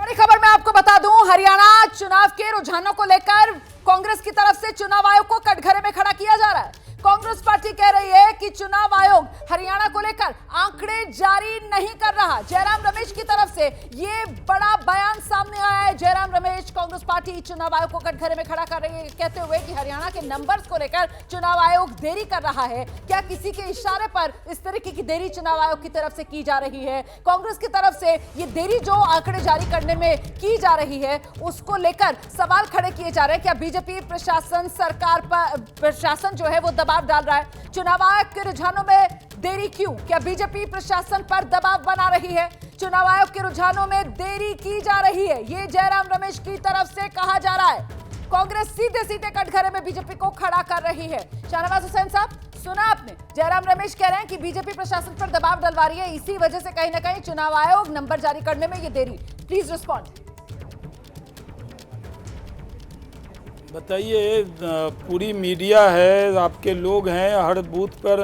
बड़ी खबर मैं आपको बता दूं, हरियाणा चुनाव के रुझानों को लेकर कांग्रेस की तरफ से चुनाव आयोग को कटघरे में खड़ा किया जा रहा है। कांग्रेस पार्टी कह रही है कि चुनाव आयोग हरियाणा को लेकर आंकड़े जारी नहीं कर रहा। जयराम रमेश की तरफ से ये बड़ा बयान सामने आया है। जयराम रमेश, कांग्रेस पार्टी चुनाव आयोग को कटघरे में खड़ा कर रही है, कहते हुए कि हरियाणा के नंबर्स को लेकर चुनाव आयोग देरी कर रहा है। क्या किसी के इशारे पर इस तरीके की देरी चुनाव आयोग की तरफ से की जा रही है? कांग्रेस की तरफ से ये देरी जो आंकड़े जारी करने में की जा रही है, उसको लेकर सवाल खड़े किए जा रहे हैं। क्या बीजेपी प्रशासन, सरकार पर प्रशासन जो है वो दबाव डाल रहा है? चुनाव आयोग के रुझानों में देरी क्यों? क्या बीजेपी प्रशासन पर दबाव बना रही है? चुनाव आयोग के रुझानों में देरी की जा रही है, ये जयराम रमेश की तरफ से कहा जा रहा है। कांग्रेस सीधे सीधे कटघरे में बीजेपी को खड़ा कर रही है। शाहनवाज हुसैन साहब, सुना आपने, जयराम रमेश कह रहे हैं कि बीजेपी प्रशासन पर दबाव डलवा रही है, इसी वजह से कहीं ना कहीं चुनाव आयोग नंबर जारी करने में ये देरी। Please respond. बताइए, पूरी मीडिया है, आपके लोग हैं हर बूथ पर,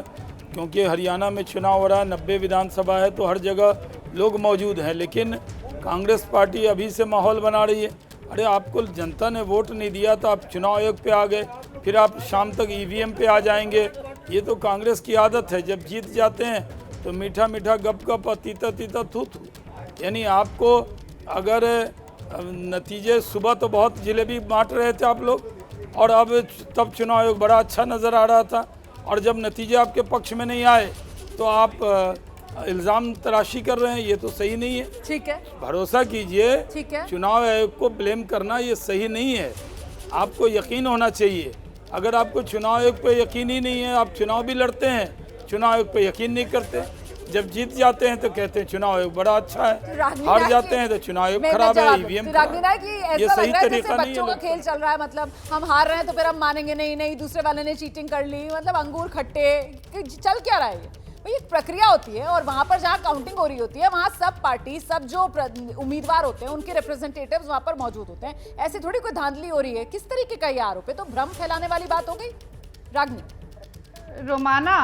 क्योंकि हरियाणा में चुनाव हो रहा है, 90 विधानसभा है, तो हर जगह लोग मौजूद हैं। लेकिन कांग्रेस पार्टी अभी से माहौल बना रही है। अरे आपको जनता ने वोट नहीं दिया तो आप चुनाव आयोग पे आ गए, फिर आप शाम तक ईवीएम पे आ जाएंगे। ये तो कांग्रेस की आदत है, जब जीत जाते हैं तो मीठा मीठा गप गप और तीता तीता थू थू। यानी आपको अगर नतीजे, सुबह तो बहुत जलेबी बांट रहे थे आप लोग, और अब तब चुनाव आयोग बड़ा अच्छा नज़र आ रहा था, और जब नतीजे आपके पक्ष में नहीं आए तो आप इल्ज़ाम तराशी कर रहे हैं। ये तो सही नहीं है। ठीक है, भरोसा कीजिए। ठीक है, चुनाव आयोग को ब्लेम करना ये सही नहीं है। आपको यकीन होना चाहिए। अगर आपको चुनाव आयोग पे यकीन ही नहीं है, आप चुनाव भी लड़ते हैं, चुनाव आयोग पे यकीन नहीं करते, जब जीत जाते हैं तो कहते हैं चुनाव आयोग बड़ा अच्छा है, हार जाते हैं तो चुनाव आयोग खराब है, ईवीएम ये सही तरीका नहीं है। बच्चों का खेल चल रहा है, मतलब हम हार रहे हैं तो फिर हम मानेंगे नहीं, दूसरे वाले ने चीटिंग कर ली, मतलब अंगूर खट्टे, चल क्या रहा है? ये एक प्रक्रिया होती है, और वहां पर जहां काउंटिंग हो रही होती है वहां सब पार्टी, सब जो उम्मीदवार होते हैं उनके रिप्रेजेंटेटिव्स वहां पर मौजूद होते हैं। ऐसी थोड़ी कोई धांधली हो रही है। किस तरीके का ये आरोप है? तो भ्रम फैलाने वाली बात हो गई। रागनी, रोमाना,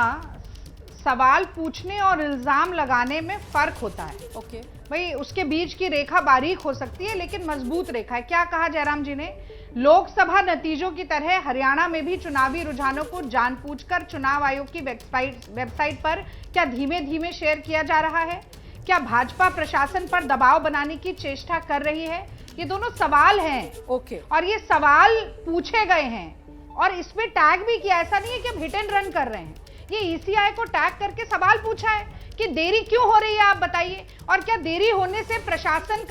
सवाल पूछने और इल्जाम लगाने में फर्क होता है। ओके भाई, उसके बीच की रेखा बारीक हो सकती है लेकिन मजबूत रेखा है। क्या कहा जयराम जी ने? लोकसभा नतीजों की तरह हरियाणा में भी चुनावी रुझानों को जानबूझकर चुनाव आयोग की वेबसाइट पर क्या धीमे धीमे शेयर किया जा रहा है? क्या भाजपा प्रशासन पर दबाव बनाने की चेष्टा कर रही है? ये दोनों सवाल हैं। ओके, और ये सवाल पूछे गए हैं और इसमें टैग भी किया। ऐसा नहीं है कि हम हिट एंड रन कर रहे हैं। ये ईसीआई को टैग करके सवाल पूछा है कि देरी क्यों हो रही है, आप बताइए। और क्या देरी होने से प्रशासन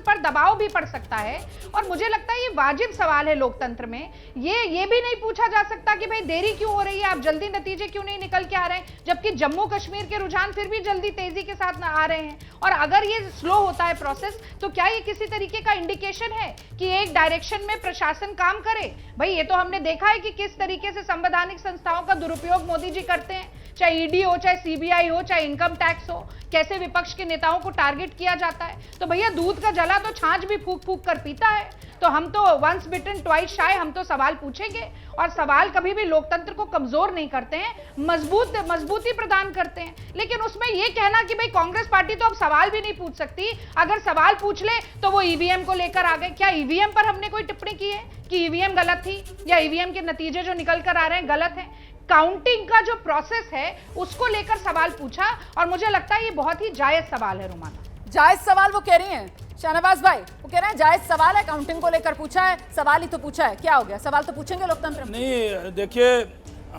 पर दबाव भी पड़ सकता है? और मुझे लगता है ये वाजिब सवाल है लोकतंत्र में। ये भी नहीं पूछा जा सकता कि भाई देरी क्यों हो रही है, आप जल्दी नतीजे क्यों नहीं निकल के आ रहे हैं, जबकि जम्मू कश्मीर के रुझान फिर भी जल्दी तेजी के साथ आ रहे हैं। और अगर ये स्लो होता है प्रोसेस, तो क्या ये किसी तरीके का इंडिकेशन है कि एक डायरेक्शन में प्रशासन काम करे? भाई, ये तो हमने देखा है कि किस तरीके से संवैधानिक संस्थाओं का दुरुपयोग मोदी जी करते हैं, चाहे ईडी हो, चाहे सीबीआई हो, चाहे इनकम टैक्स हो। कैसे विपक्ष के नेताओं को टारगेट किया जाता है। तो भैया, दूध का जला तो छाछ भी फूक फूक कर पीता है। तो हम तो वंस बिटन ट्वाइस शाय, हम तो सवाल पूछेंगे, और सवाल कभी भी लोकतंत्र को कमजोर नहीं करते हैं, मजबूती प्रदान करते हैं। लेकिन उसमें यह कहना कि भाई कांग्रेस पार्टी तो अब सवाल भी नहीं पूछ सकती, अगर सवाल पूछ ले तो वो ईवीएम को लेकर आ गए। क्या ईवीएम पर हमने कोई टिप्पणी की है कि ईवीएम गलत थी, या ईवीएम के नतीजे जो निकल कर आ रहे हैं गलत हैं? काउंटिंग का जो प्रोसेस है उसको लेकर सवाल पूछा, और मुझे लगता है ये बहुत ही जायज सवाल है। रोमाना, जायज सवाल वो कह रही हैं शाहनवाज भाई, वो कह रहे हैं जायज सवाल है, काउंटिंग को लेकर पूछा है, सवाल ही तो पूछा है, क्या हो गया? सवाल तो पूछेंगे लोकतंत्र में। नहीं, देखिए,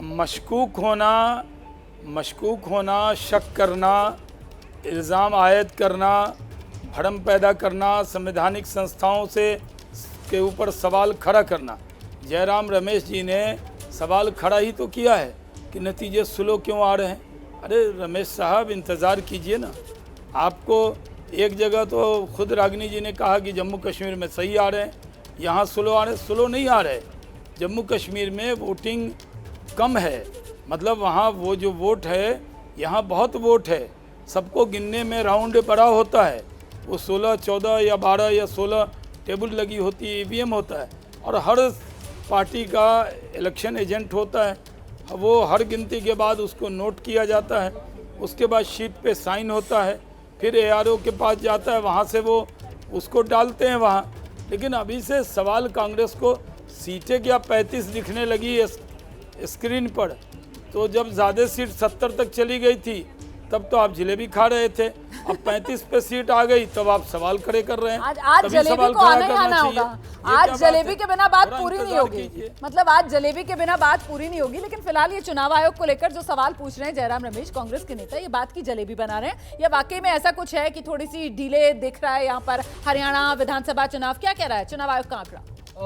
मशकूक होना, शक करना, इल्ज़ाम आयद करना, भ्रम पैदा करना, संवैधानिक संस्थाओं से के ऊपर सवाल खड़ा करना। जयराम रमेश जी ने सवाल खड़ा ही तो किया है कि नतीजे स्लो क्यों आ रहे हैं। अरे रमेश साहब, इंतज़ार कीजिए ना। आपको एक जगह तो खुद रागिनी जी ने कहा कि जम्मू कश्मीर में सही आ रहे हैं, यहाँ स्लो आ रहे हैं। स्लो नहीं आ रहे। जम्मू कश्मीर में वोटिंग कम है, मतलब वहाँ वो जो वोट है, यहाँ बहुत वोट है। सबको गिनने में राउंड बड़ा होता है। वो 16, 14 या 12 या 16 टेबल लगी होती है, ईवीएम होता है, और हर पार्टी का इलेक्शन एजेंट होता है। वो हर गिनती के बाद उसको नोट किया जाता है, उसके बाद शीट पे साइन होता है, फिर ARO के पास जाता है, वहाँ से वो उसको डालते हैं वहाँ। लेकिन अभी से सवाल कांग्रेस को सीटें क्या 35 दिखने लगी है स्क्रीन पर, तो जब ज़्यादा सीट 70 तक चली गई थी तब तो आप जलेबी खा रहे थे, अब 35 पे सीट आ गई तब आप सवाल खड़े कर रहे हैं। आज तभी जलेबी सवाल को खड़ा आना ही करना आना चाहिए। होगा। ये आज क्या बात जलेबी है? के बिना बात थोड़ा पूरी नहीं इंतजार होगी, कीजिए। मतलब आज जलेबी के बिना बात पूरी नहीं होगी। लेकिन फिलहाल ये चुनाव आयोग को लेकर जो सवाल पूछ रहे हैं जयराम रमेश, कांग्रेस के नेता, ये बात की जलेबी बना रहे हैं या वाकई में ऐसा कुछ है कि थोड़ी सी डिले दिख रहा है यहाँ पर हरियाणा विधानसभा चुनाव? क्या कह रहा है चुनाव आयोग का आंकड़ा?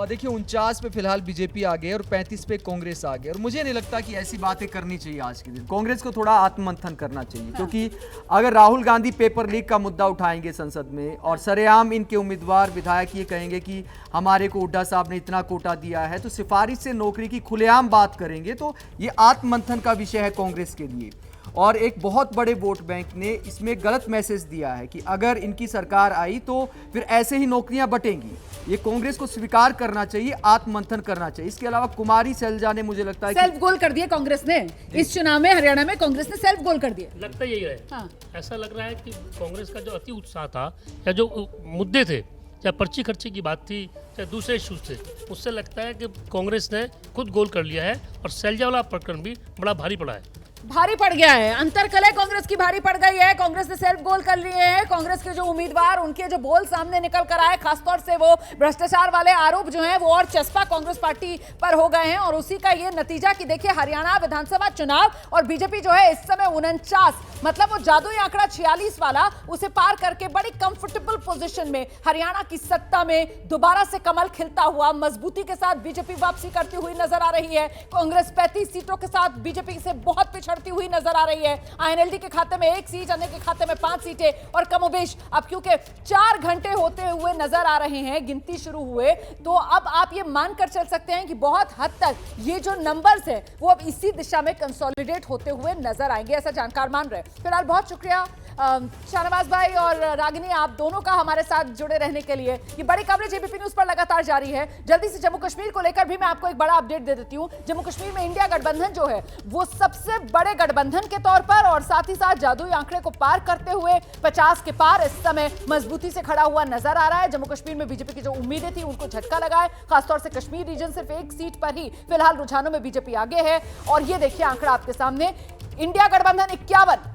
देखिए 49 पे फिलहाल बीजेपी आ गई और 35 पे कांग्रेस आ गई, और मुझे नहीं लगता कि ऐसी बातें करनी चाहिए आज के दिन। कांग्रेस को थोड़ा आत्ममंथन करना चाहिए, क्योंकि अगर राहुल गांधी पेपर लीक का मुद्दा उठाएंगे संसद में और सरेआम इनके उम्मीदवार विधायक ये कहेंगे कि हमारे को हुड्डा साहब ने इतना कोटा दिया है, तो सिफारिश से नौकरी की खुलेआम बात करेंगे, तो ये आत्ममंथन का विषय है कांग्रेस के लिए। और एक बहुत बड़े वोट बैंक ने इसमें गलत मैसेज दिया है कि अगर इनकी सरकार आई तो फिर ऐसे ही नौकरियां बटेंगी। ये कांग्रेस को स्वीकार करना चाहिए, आत्ममंथन करना चाहिए। इसके अलावा कुमारी सैलजा ने, मुझे लगता है सेल्फ गोल कर दिए कांग्रेस ने इस चुनाव में, हरियाणा में कांग्रेस ने सेल्फ गोल कर दिए। लगता यही है। हाँ। ऐसा लग रहा है कि कांग्रेस का जो अति उत्साह था या जो मुद्दे थे, चाहे पर्ची खर्चे की बात थी चाहे दूसरे इश्यूज थे, उससे लगता है कि कांग्रेस ने खुद गोल कर लिया है और सैलजा वाला प्रकरण भी बड़ा भारी पड़ा है। भारी पड़ गया है, अंतरकलह कांग्रेस की भारी पड़ गई है। कांग्रेस ने सेल्फ गोल कर लिए हैं। कांग्रेस के जो उम्मीदवार, उनके जो बोल सामने निकल कर आए, खासतौर से वो भ्रष्टाचार वाले आरोप जो हैं वो और चस्पा कांग्रेस पार्टी पर हो गए हैं। और उसी का ये नतीजा कि देखिए हरियाणा विधानसभा चुनाव और बीजेपी जो है इस समय 49, मतलब वो जादुई आंकड़ा 46 वाला, उसे पार करके बड़ी कंफर्टेबल पोजीशन में हरियाणा की सत्ता में दोबारा से कमल खिलता हुआ मजबूती के साथ बीजेपी वापसी करती हुई नजर आ रही है। कांग्रेस 35 सीटों के साथ बीजेपी से बहुत पिछड़ती हुई नजर आ रही है। INLD के खाते में 1 सीट, अन्य के खाते में 5 सीटें, और कमोबेश अब क्योंकि 4 घंटे होते हुए नजर आ रहे हैं, गिनती शुरू हुए, तो अब आप ये मानकर चल सकते हैं कि बहुत हद तक ये जो नंबर्स हैं वो अब इसी दिशा में कंसोलिडेट होते हुए नजर आएंगे, ऐसा जानकार मान रहे हैं। फिलहाल बहुत शुक्रिया शाहनवाज भाई और रागिनी, आप दोनों का हमारे साथ जुड़े रहने के लिए। ये बड़ी कवरेज एबीपी न्यूज पर लगातार जारी है। जल्दी से जम्मू कश्मीर को लेकर भी मैं आपको एक बड़ा अपडेट दे देती हूं। जम्मू कश्मीर में इंडिया गठबंधन जो है वो सबसे बड़े गठबंधन के तौर पर और साथ ही साथ जादुई आंकड़े को पार करते हुए 50 के पार इस समय मजबूती से खड़ा हुआ नजर आ रहा है। जम्मू कश्मीर में बीजेपी की जो उम्मीदें थी उनको झटका लगा है, खासतौर से कश्मीर रीजन, सिर्फ 1 सीट पर ही फिलहाल रुझानों में बीजेपी आगे है। और ये देखिए आंकड़ा आपके सामने, इंडिया गठबंधन 51,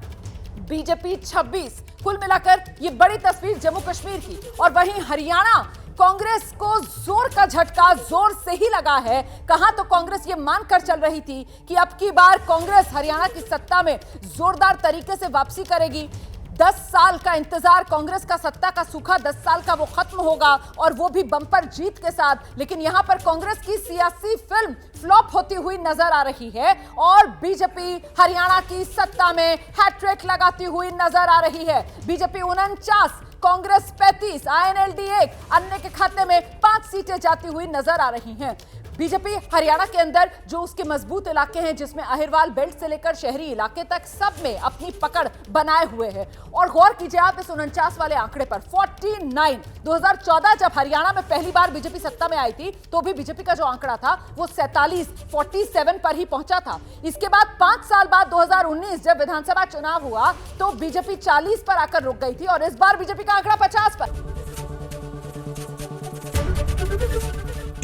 बीजेपी 26, कुल मिलाकर ये बड़ी तस्वीर जम्मू कश्मीर की। और वहीं हरियाणा, कांग्रेस को जोर का झटका जोर से ही लगा है। कहां तो कांग्रेस ये मानकर चल रही थी कि अब की बार कांग्रेस हरियाणा की सत्ता में जोरदार तरीके से वापसी करेगी। 10 साल का इंतजार, कांग्रेस का सत्ता का सूखा 10 साल का वो खत्म होगा और वो भी बम्पर जीत के साथ। लेकिन यहां पर कांग्रेस की सियासी फिल्म फ्लॉप होती हुई नजर आ रही है और बीजेपी हरियाणा की सत्ता में हैट्रिक लगाती हुई नजर आ रही है। बीजेपी 49, कांग्रेस 35, INLD 1, अन्य के खाते में 5 सीटें जाती हुई नजर आ रही हैं। बीजेपी हरियाणा के अंदर जो उसके मजबूत इलाके हैं, जिसमें अहिरवाल बेल्ट से लेकर शहरी इलाके तक, सब में अपनी पकड़ बनाए हुए है। और गौर कीजिए आप इस 49 वाले आंकड़े पर, 49। 2014 जब हरियाणा में पहली बार बीजेपी सत्ता में आई थी तो भी बीजेपी का जो आंकड़ा था वो 47 पर ही पहुंचा था। इसके बाद 5 साल बाद 2019 जब विधानसभा चुनाव हुआ तो बीजेपी 40 पर आकर रुक गई थी और इस बार बीजेपी का आंकड़ा 50 पर।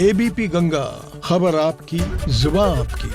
एबीपी गंगा, खबर आपकी, जुबान आपकी।